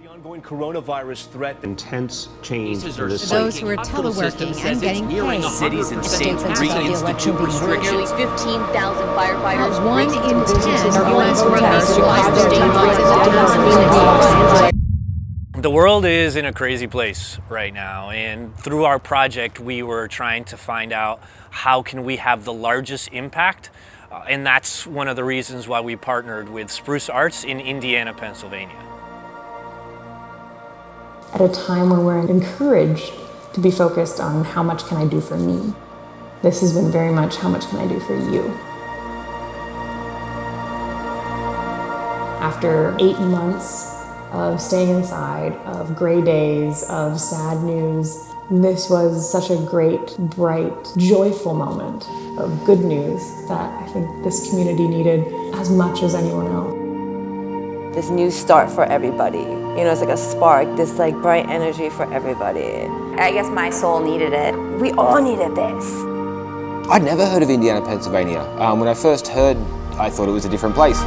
The ongoing coronavirus threat. Intense change in For this those who are teleworking and getting paid. Cities and states reinstitute Nearly 15,000 firefighters. 1 in 10 U.S. workers lost their jobs. The world is in a crazy place right now, and through our project we were trying to find out how can we have the largest impact, and that's one of the reasons why we partnered with Spruce Arts in Indiana, Pennsylvania. At a time when we're encouraged to be focused on how much can I do for me, this has been very much how much can I do for you. After 8 months of staying inside, of gray days, of sad news, this was such a great, bright, joyful moment of good news that I think this community needed as much as anyone else. This new start for everybody. You know, it's like a spark, this like bright energy for everybody. I guess my soul needed it. We all needed this. I'd never heard of Indiana, Pennsylvania. When I first heard, I thought it was a different place.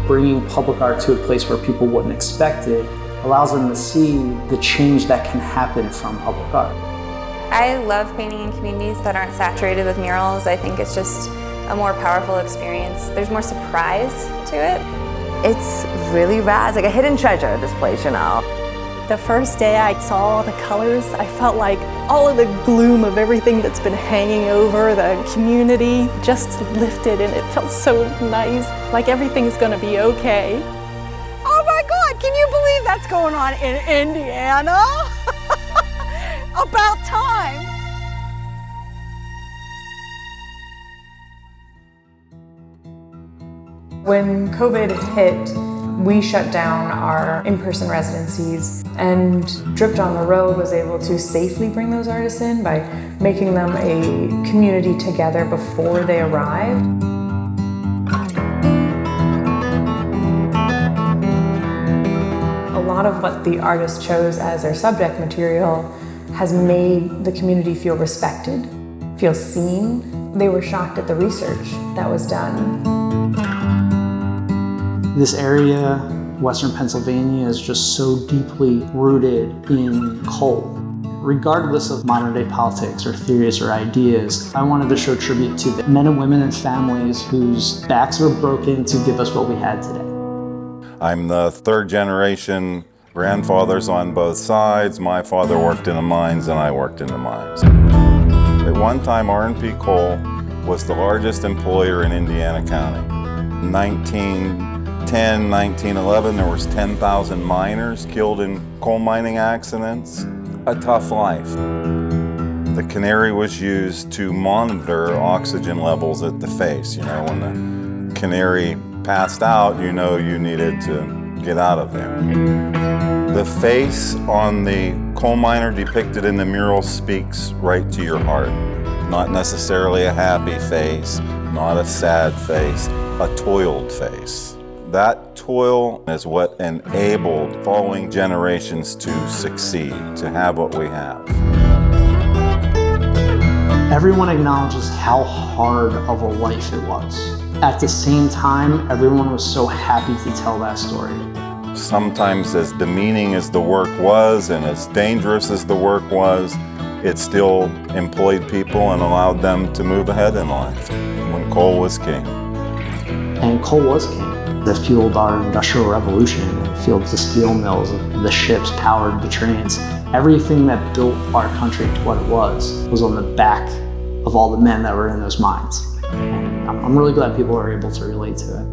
Bringing public art to a place where people wouldn't expect it allows them to see the change that can happen from public art. I love painting in communities that aren't saturated with murals. I think it's just a more powerful experience. There's more surprise to it. It's really rad. It's like a hidden treasure, this place, you know. The first day I saw the colors, I felt like all of the gloom of everything that's been hanging over the community just lifted, and it felt so nice, like everything's gonna be okay. Oh my God, can you believe that's going on in Indiana? About time. When COVID hit, we shut down our in-person residencies, and Dripped on the Road was able to safely bring those artists in by making them a community together before they arrived. A lot of what the artists chose as their subject material has made the community feel respected, feel seen. They were shocked at the research that was done. This area, Western Pennsylvania, is just so deeply rooted in coal. Regardless of modern day politics or theories or ideas, I wanted to show tribute to the men and women and families whose backs were broken to give us what we had today. I'm the third generation, grandfathers on both sides. My father worked in the mines and I worked in the mines. At one time, R&P Coal was the largest employer in Indiana County. 1910, 1911, there was 10,000 miners killed in coal mining accidents. A tough life. The canary was used to monitor oxygen levels at the face. You know, when the canary passed out, you know you needed to get out of there. The face on the coal miner depicted in the mural speaks right to your heart. Not necessarily a happy face, not a sad face, a toiled face. That toil is what enabled following generations to succeed, to have what we have. Everyone acknowledges how hard of a life it was. At the same time, everyone was so happy to tell that story. Sometimes as demeaning as the work was and as dangerous as the work was, it still employed people and allowed them to move ahead in life when coal was king. And coal was king. That fueled our industrial revolution. It fueled the steel mills, the ships powered the trains. Everything that built our country to what it was on the back of all the men that were in those mines. And I'm really glad people are able to relate to it.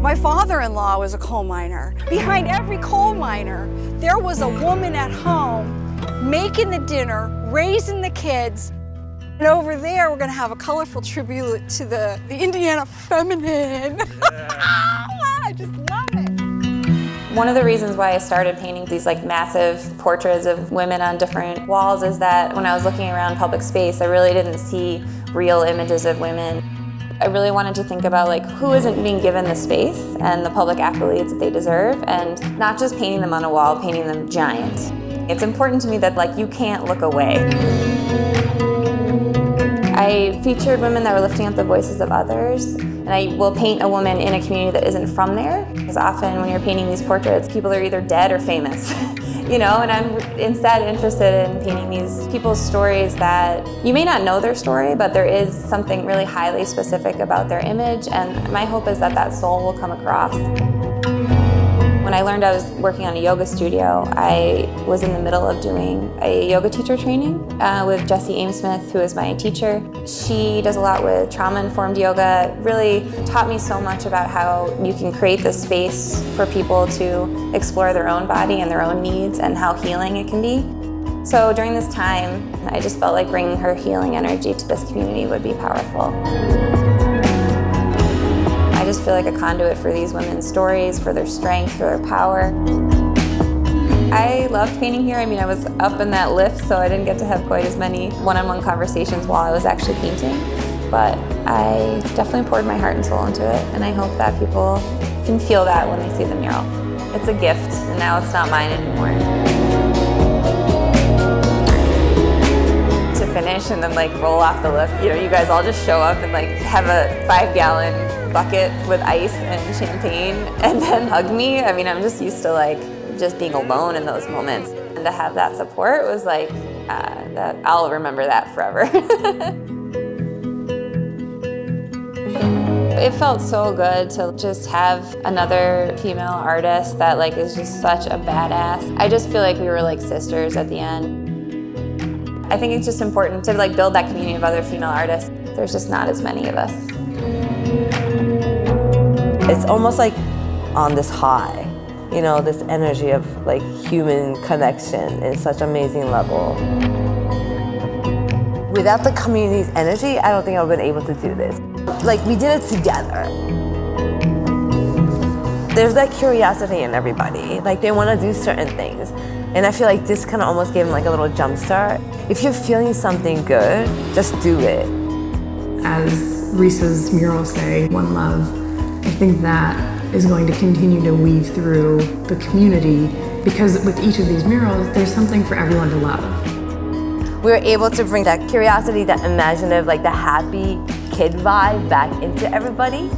My father-in-law was a coal miner. Behind every coal miner, there was a woman at home making the dinner, raising the kids. And over there, we're gonna have a colorful tribute to the Indiana feminine. I just love it. One of the reasons why I started painting these like massive portraits of women on different walls is that when I was looking around public space, I really didn't see real images of women. I really wanted to think about like who isn't being given the space and the public accolades that they deserve, and not just painting them on a wall, painting them giant. It's important to me that like you can't look away. I featured women that were lifting up the voices of others, and I will paint a woman in a community that isn't from there. Because often when you're painting these portraits, people are either dead or famous, you know, and I'm instead interested in painting these people's stories that you may not know their story, but there is something really highly specific about their image, and my hope is that that soul will come across. When I learned I was working on a yoga studio, I was in the middle of doing a yoga teacher training with Jessie Amesmith, who is my teacher. She does a lot with trauma-informed yoga. It really taught me so much about how you can create this space for people to explore their own body and their own needs and how healing it can be. So during this time, I just felt like bringing her healing energy to this community would be powerful. I just feel like a conduit for these women's stories, for their strength, for their power. I loved painting here. I mean, I was up in that lift, so I didn't get to have quite as many one-on-one conversations while I was actually painting. But I definitely poured my heart and soul into it, and I hope that people can feel that when they see the mural. It's a gift, and now it's not mine anymore. To finish and then like roll off the lift, you know, you guys all just show up and like have a 5-gallon bucket with ice and champagne and then hug me. I mean, I'm just used to like just being alone in those moments, and to have that support was like that. I'll remember that forever. It felt so good to just have another female artist that like is just such a badass. I just feel like we were like sisters at the end. I think it's just important to like build that community of other female artists. There's just not as many of us. It's almost like on this high, you know, this energy of like human connection in such an amazing level. Without the community's energy, I don't think I would have been able to do this. Like, we did it together. There's that curiosity in everybody. Like, they want to do certain things. And I feel like this kind of almost gave them like a little jump start. If you're feeling something good, just do it. As Riisa's murals say, one love, I think that is going to continue to weave through the community, because with each of these murals, there's something for everyone to love. We were able to bring that curiosity, that imaginative, like the happy kid vibe back into everybody.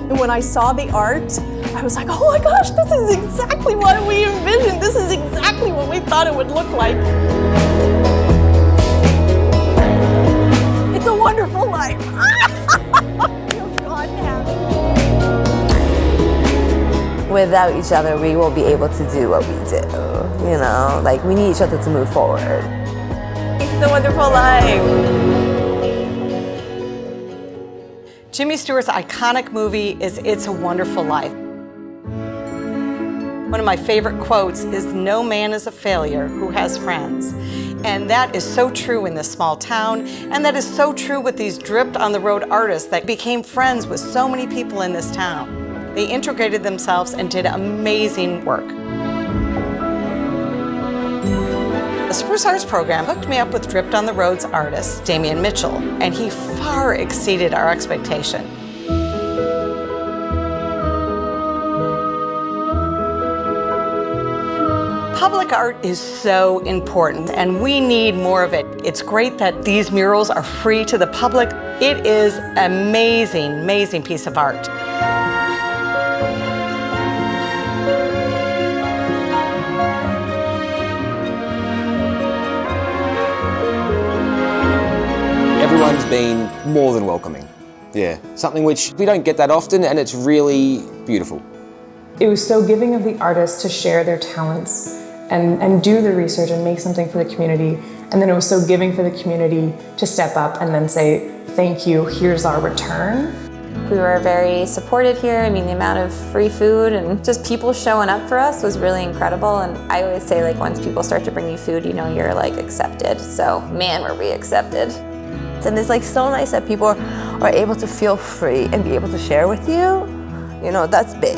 And when I saw the art, I was like, oh my gosh, this is exactly what we envisioned. This is exactly what we thought it would look like. It's a wonderful life. Without each other, we won't be able to do what we do. You know, like we need each other to move forward. It's a wonderful life. Jimmy Stewart's iconic movie is It's a Wonderful Life. One of my favorite quotes is, "No man is a failure who has friends." And that is so true in this small town, and that is so true with these dripped on the road artists that became friends with so many people in this town. They integrated themselves and did amazing work. The Spruce Arts program hooked me up with Dripped on the Road's artist, Damien Mitchell, and he far exceeded our expectation. Public art is so important, and we need more of it. It's great that these murals are free to the public. It is an amazing, amazing piece of art. Everyone's been more than welcoming. Yeah, something which we don't get that often, and it's really beautiful. It was so giving of the artists to share their talents and do the research and make something for the community. And then it was so giving for the community to step up and then say, thank you, here's our return. We were very supported here. I mean, the amount of free food and just people showing up for us was really incredible. And I always say, like, once people start to bring you food, you know you're like accepted. So, man, were we accepted. And it's like so nice that people are able to feel free and be able to share with you. You know, that's big.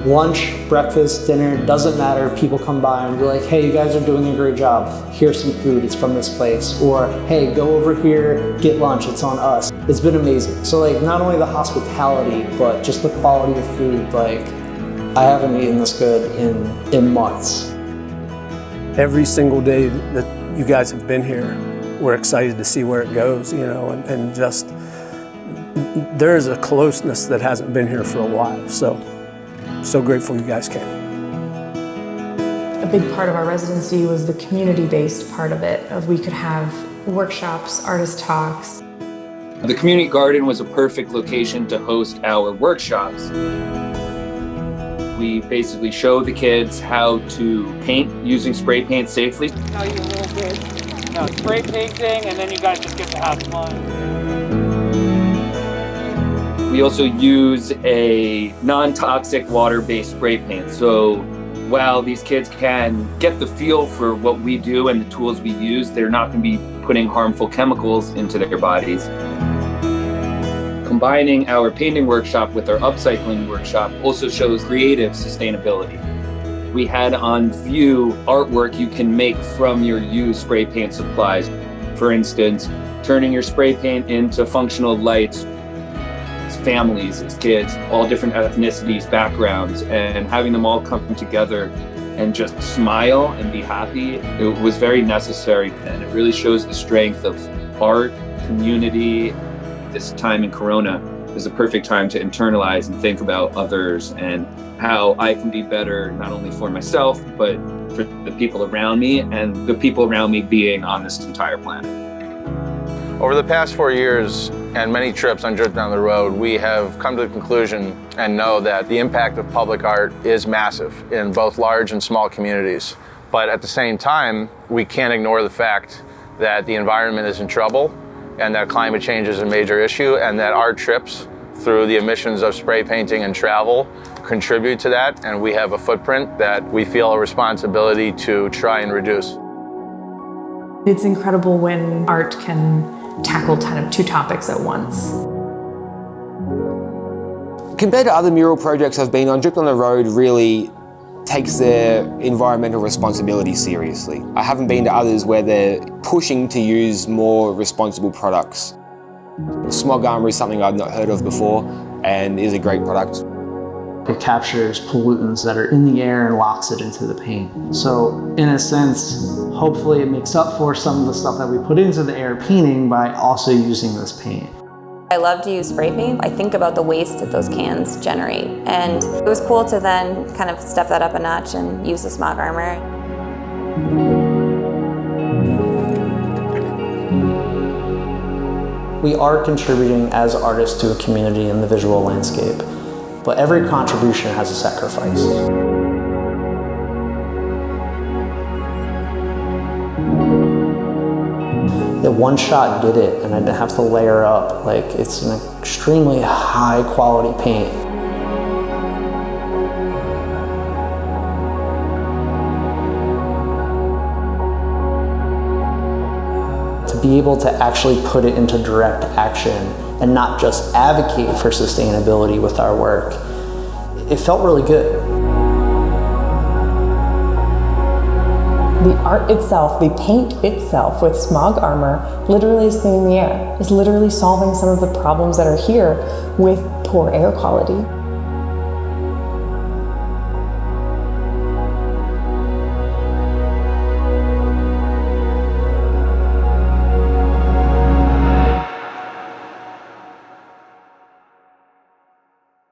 Lunch, breakfast, dinner, doesn't matter. People come by and be like, hey, you guys are doing a great job. Here's some food, it's from this place. Or, hey, go over here, get lunch, it's on us. It's been amazing. So like, not only the hospitality, but just the quality of food. Like, I haven't eaten this good in months. Every single day that you guys have been here, we're excited to see where it goes, you know, and just there is a closeness that hasn't been here for a while. So grateful you guys came. A big part of our residency was the community-based part of it, of we could have workshops, artist talks. The community garden was a perfect location to host our workshops. We basically show the kids how to paint using spray paint safely. Tell you a little bit about spray painting, and then you guys just get to have fun. We also use a non-toxic water-based spray paint. So while these kids can get the feel for what we do and the tools we use, they're not going to be putting harmful chemicals into their bodies. Combining our painting workshop with our upcycling workshop also shows creative sustainability. We had on view artwork you can make from your used spray paint supplies. For instance, turning your spray paint into functional lights, families, it's kids, all different ethnicities, backgrounds, and having them all come together and just smile and be happy. It was very necessary, and it really shows the strength of art, community. This time in Corona is a perfect time to internalize and think about others and how I can be better, not only for myself, but for the people around me, and the people around me being on this entire planet. Over the past 4 years and many trips on Drip Down the Road, we have come to the conclusion and know that the impact of public art is massive in both large and small communities. But at the same time, we can't ignore the fact that the environment is in trouble and that climate change is a major issue, and that our trips through the emissions of spray painting and travel contribute to that, and we have a footprint that we feel a responsibility to try and reduce. It's incredible when art can tackle kind of two topics at once. Compared to other mural projects I've been on, Drip on the Road really takes their environmental responsibility seriously. I haven't been to others where they're pushing to use more responsible products. Smog armor is something I've not heard of before and is a great product. It captures pollutants that are in the air and locks it into the paint. So in a sense, hopefully it makes up for some of the stuff that we put into the air painting by also using this paint. I love to use spray paint. I think about the waste that those cans generate. And it was cool to then kind of step that up a notch and use the smog armor. We are contributing as artists to a community in the visual landscape, but every contribution has a sacrifice. The one shot did it, and I didn't have to layer up. Like, it's an extremely high quality paint. To be able to actually put it into direct action and not just advocate for sustainability with our work, it felt really good. The art itself, the paint itself with smog armor, literally is cleaning the air, is literally solving some of the problems that are here with poor air quality.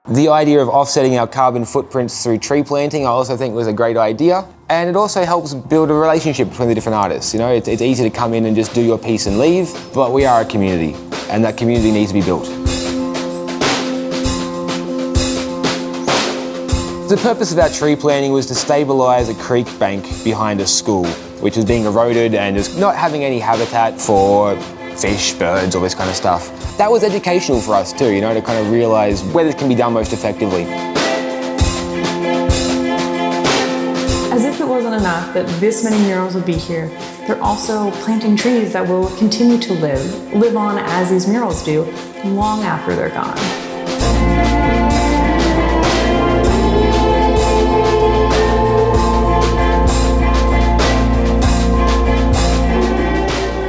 The idea of offsetting our carbon footprints through tree planting I also think was a great idea. And it also helps build a relationship between the different artists. You know, it's easy to come in and just do your piece and leave, but we are a community, and that community needs to be built. The purpose of our tree planting was to stabilise a creek bank behind a school, which was being eroded and just not having any habitat for fish, birds, all this kind of stuff. That was educational for us too, you know, to kind of realise where this can be done most effectively. As if it wasn't enough that this many murals would be here, they're also planting trees that will continue to live on as these murals do, long after they're gone.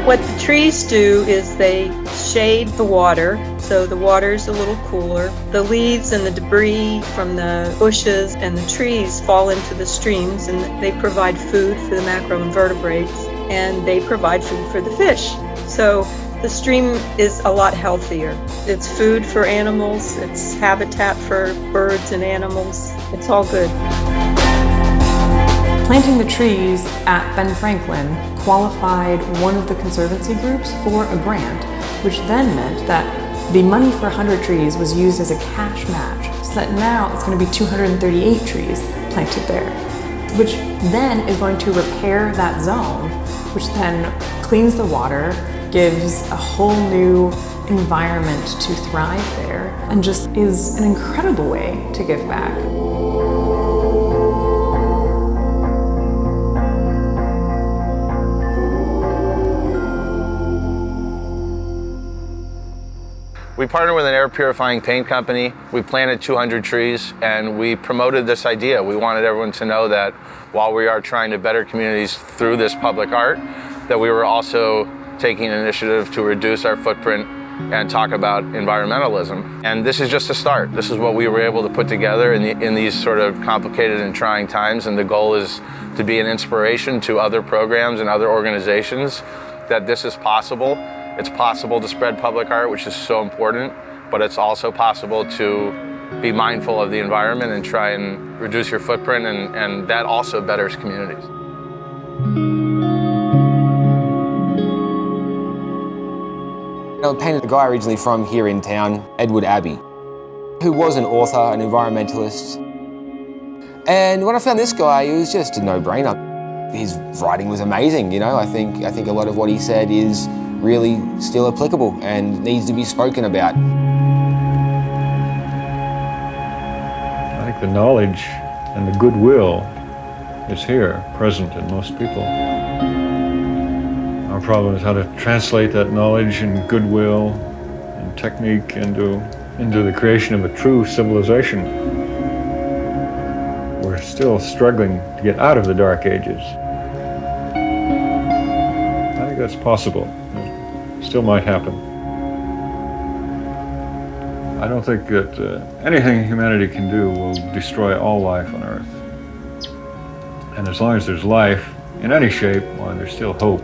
What the trees do is they shade the water, so the water's a little cooler. The leaves and the debris from the bushes and the trees fall into the streams, and they provide food for the macroinvertebrates, and they provide food for the fish. So the stream is a lot healthier. It's food for animals, it's habitat for birds and animals. It's all good. Planting the trees at Ben Franklin qualified one of the conservancy groups for a grant, which then meant that the money for 100 trees was used as a cash match, so that now it's going to be 238 trees planted there, which then is going to repair that zone, which then cleans the water, gives a whole new environment to thrive there, and just is an incredible way to give back. We partnered with an air purifying paint company. We planted 200 trees and we promoted this idea. We wanted everyone to know that while we are trying to better communities through this public art, that we were also taking an initiative to reduce our footprint and talk about environmentalism. And this is just a start. This is what we were able to put together in these sort of complicated and trying times. And the goal is to be an inspiration to other programs and other organizations that this is possible. It's possible to spread public art, which is so important, but it's also possible to be mindful of the environment and try and reduce your footprint, and that also betters communities. I painted a guy originally from here in town, Edward Abbey, who was an author, an environmentalist. And when I found this guy, it was just a no-brainer. His writing was amazing, you know. I think a lot of what he said is really still applicable and needs to be spoken about. I think the knowledge and the goodwill is here, present in most people. Our problem is how to translate that knowledge and goodwill and technique into the creation of a true civilization. We're still struggling to get out of the Dark Ages. I think that's possible. Still might happen. I don't think that anything humanity can do will destroy all life on Earth. And as long as there's life in any shape, well, there's still hope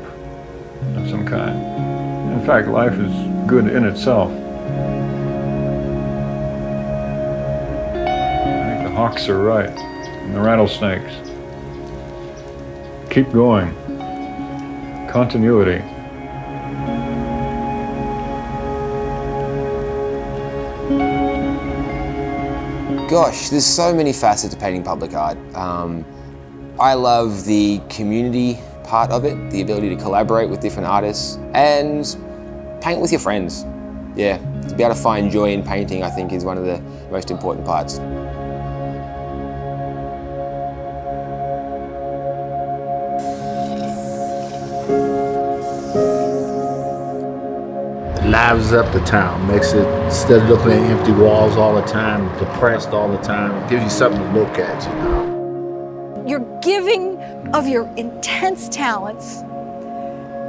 of some kind. In fact, life is good in itself. I think the hawks are right, and the rattlesnakes. Keep going. Continuity. Gosh, there's so many facets to painting public art. I love the community part of it, the ability to collaborate with different artists and paint with your friends. Yeah, to be able to find joy in painting, I think, is one of the most important parts. Lives up the town, makes it, instead of looking at empty walls all the time, depressed all the time, it gives you something to look at, you know. You're giving of your intense talents.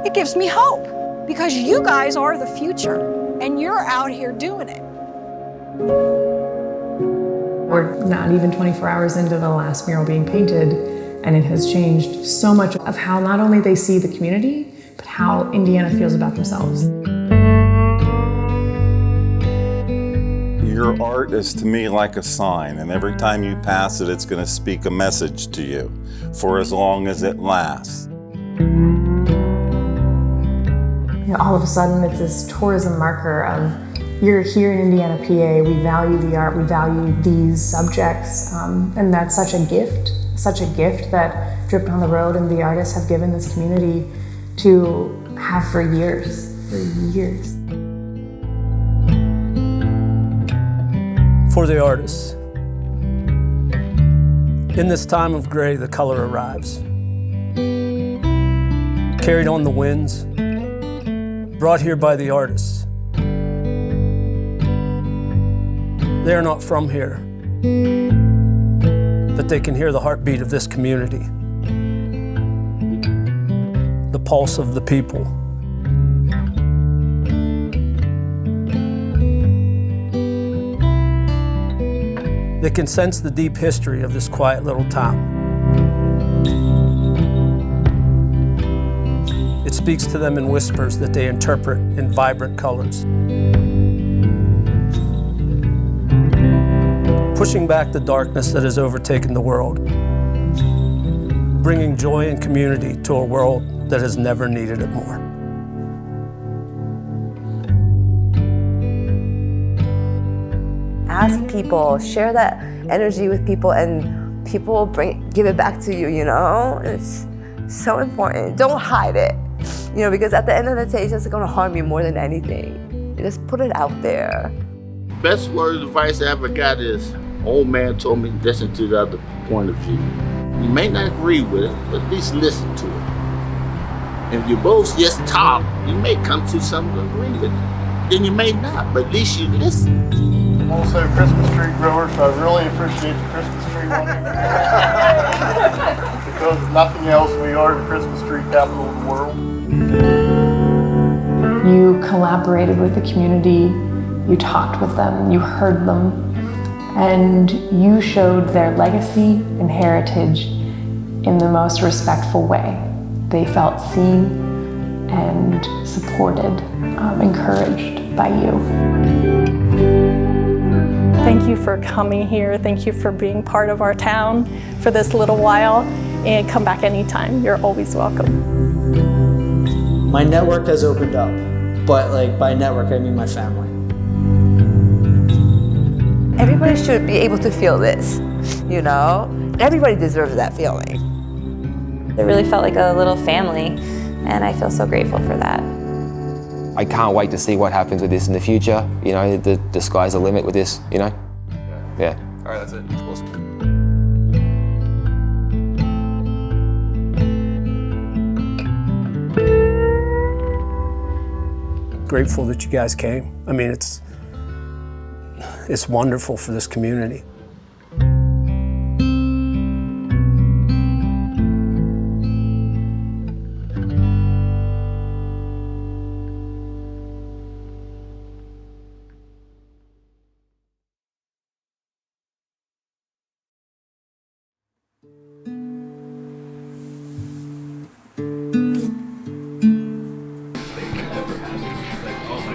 It gives me hope because you guys are the future and you're out here doing it. We're not even 24 hours into the last mural being painted, and it has changed so much of how not only they see the community, but how Indiana feels about themselves. Your art is to me like a sign, and every time you pass it, it's going to speak a message to you for as long as it lasts. You know, all of a sudden, it's this tourism marker of, you're here in Indiana, PA, we value the art, we value these subjects, and that's such a gift that Drip Down the Road and the artists have given this community to have for years. For the artists. In this time of gray, the color arrives. Carried on the winds, brought here by the artists. They are not from here, but they can hear the heartbeat of this community, the pulse of the people. They can sense the deep history of this quiet little town. It speaks to them in whispers that they interpret in vibrant colors. Pushing back the darkness that has overtaken the world. Bringing joy and community to a world that has never needed it more. Ask people, share that energy with people, and people will give it back to you, you know? It's so important. Don't hide it, you know, because at the end of the day, it's just gonna harm you more than anything. You just put it out there. Best word of advice I ever got is, old man told me, listen to the other point of view. You may not agree with it, but at least listen to it. If you both just talk, you may come to some agreement. Then you may not, but at least you listen. I'm also a Christmas tree grower, so I really appreciate the Christmas tree one. Because if nothing else, we are the Christmas tree capital of the world. You collaborated with the community, you talked with them, you heard them, and you showed their legacy and heritage in the most respectful way. They felt seen and supported, encouraged by you. Thank you for coming here. Thank you for being part of our town for this little while, and come back anytime. You're always welcome. My network has opened up, but like by network I mean my family. Everybody should be able to feel this, you know? Everybody deserves that feeling. It really felt like a little family, and I feel so grateful for that. I can't wait to see what happens with this in the future. You know, the sky's the limit with this, you know? Yeah. All right, that's it. Awesome. Grateful that you guys came. I mean, it's wonderful for this community.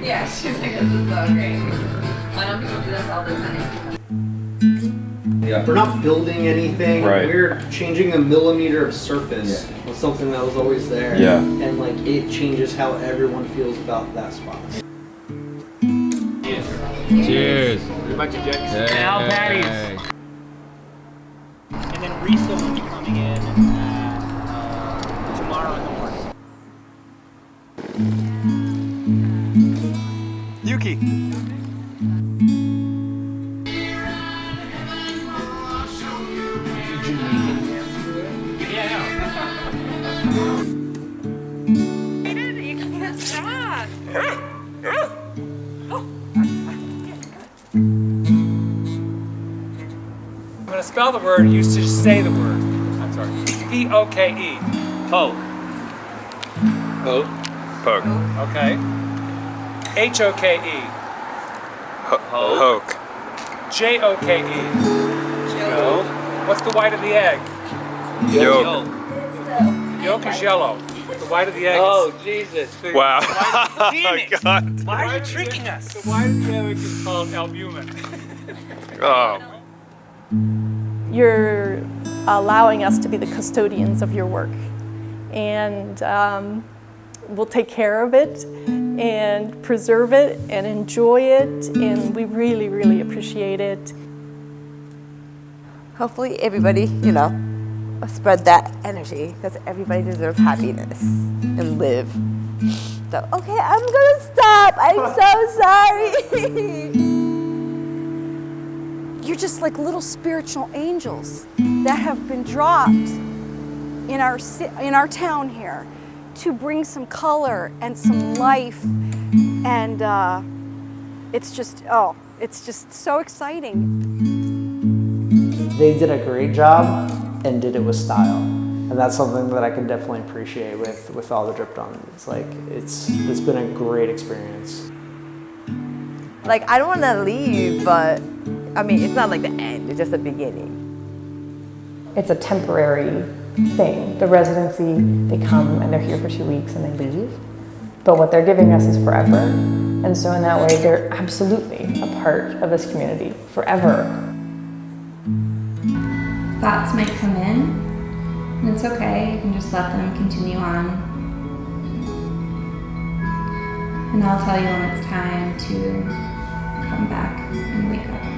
Yeah, she's like, this is so great. Why don't people do this all the time? Yeah. We're not building anything. Right. We're changing a millimeter of surface with something that was always there. Yeah. And like it changes how everyone feels about that spot. Cheers. A bunch of jets. Hey. Al patties. And then Riiisa will be coming in tomorrow in the morning. Yuki. You can't stop. I'm going to spell the word, you just say the word. I'm sorry. P-O-K-E. Poke. Poke. Poke. Okay. H-O-K-E. Hoke. J-O-K-E. Joe. What's the white of the egg? Yolk. Yolk is yellow. The white of the egg is... Jesus. Wow. Damn it. God. Why are you tricking us? The white of the egg is called albumin. Oh. You're allowing us to be the custodians of your work, and we'll take care of it and preserve it and enjoy it, and we really, really appreciate it. Hopefully everybody, you know, spread that energy, because everybody deserves happiness and live. So, okay, I'm gonna stop. I'm so sorry. You're just like little spiritual angels that have been dropped in our town here to bring some color and some life, and it's just so exciting. They did a great job and did it with style, and that's something that I can definitely appreciate with all the drip done. It's like it's been a great experience. Like, I don't want to leave, but I mean, it's not like the end, it's just the beginning. It's a temporary thing. The residency, they come and they're here for 2 weeks and they leave. But what they're giving us is forever. And so in that way, they're absolutely a part of this community forever. Thoughts might come in, and it's okay. You can just let them continue on. And I'll tell you when it's time to come back and wake up.